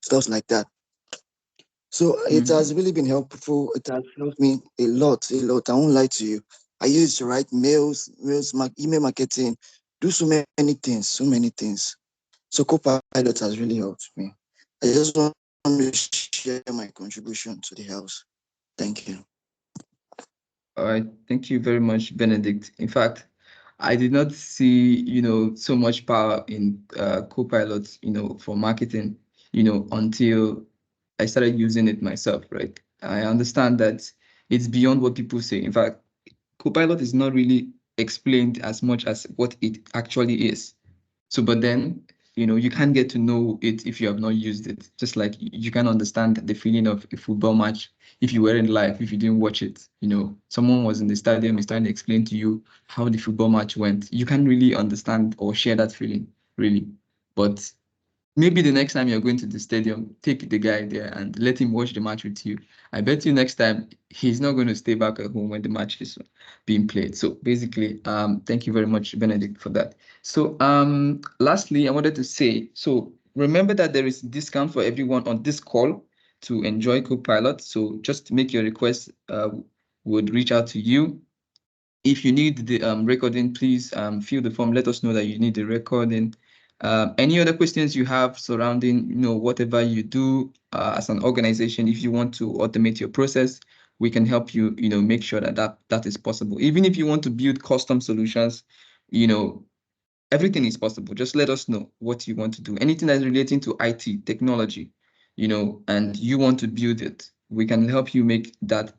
stuff like that. So it has really been helpful. It has helped me a lot, a lot. I won't lie to you. I use it to write mails, email marketing, do so many things, so many things. So Copilot has really helped me. I just want to share my contribution to the house. Thank you. All right, thank you very much, Benedict. In fact, I did not see, so much power in Copilot, for marketing, until I started using it myself, right? I understand that it's beyond what people say. In fact, Copilot is not really explained as much as what it actually is. So, but then, you can't get to know it if you have not used it. Just like you can understand the feeling of a football match if you weren't live, if you didn't watch it. Someone was in the stadium, is trying to explain to you how the football match went. You can't really understand or share that feeling, really. But maybe the next time you're going to the stadium, take the guy there and let him watch the match with you. I bet you next time he's not going to stay back at home when the match is being played. So basically, thank you very much, Benedict, for that. So lastly, I wanted to say, so remember that there is discount for everyone on this call to enjoy Copilot. So just make your request, would reach out to you. If you need the recording, please fill the form. Let us know that you need the recording. Any other questions you have surrounding, whatever you do as an organization, if you want to automate your process, we can help you, make sure that is possible. Even if you want to build custom solutions, everything is possible. Just let us know what you want to do. Anything that's relating to IT, technology, and you want to build it, we can help you make that,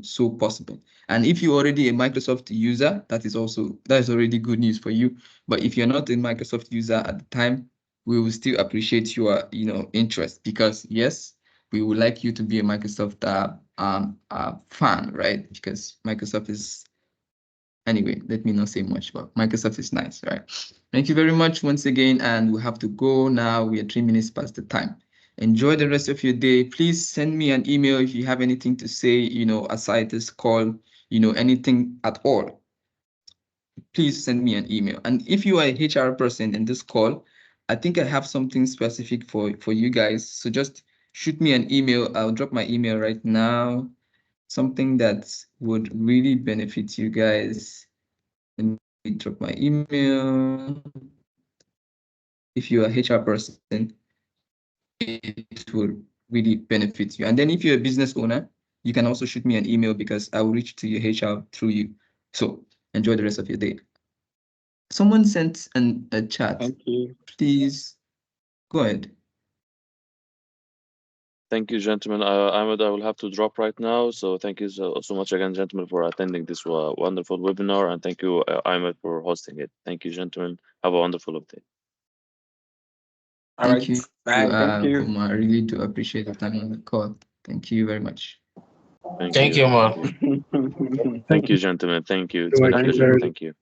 so possible. And if you're already a Microsoft user, that is already good news for you. But if you're not a Microsoft user at the time, we will still appreciate your, interest, because yes, we would like you to be a Microsoft fan, right? Because Microsoft is, anyway, let me not say much, but Microsoft is nice, right? Thank you very much once again, and we have to go now. We are 3 minutes past the time. Enjoy the rest of your day. Please send me an email if you have anything to say, aside this call, anything at all. Please send me an email. And if you are a HR person in this call, I think I have something specific for you guys. So just shoot me an email. I'll drop my email right now. Something that would really benefit you guys. And drop my email. If you're a HR person, it will really benefit you. And then if you're a business owner, you can also shoot me an email, because I will reach to your HR through you. So enjoy the rest of your day. Someone sent a chat. Thank you. Please go ahead. Thank you, gentlemen. Ahmed, I will have to drop right now. So thank you so much again, gentlemen, for attending this wonderful webinar. And thank you, Ahmed, for hosting it. Thank you, gentlemen. Have a wonderful day. All Thank right. you. Bye. Thank you. Kumar. I really do appreciate the time on the call. Thank you very much. Thank Thank you, you. Mark. Thank you, gentlemen. Thank you. It's Thank been a you. pleasure. Thank you.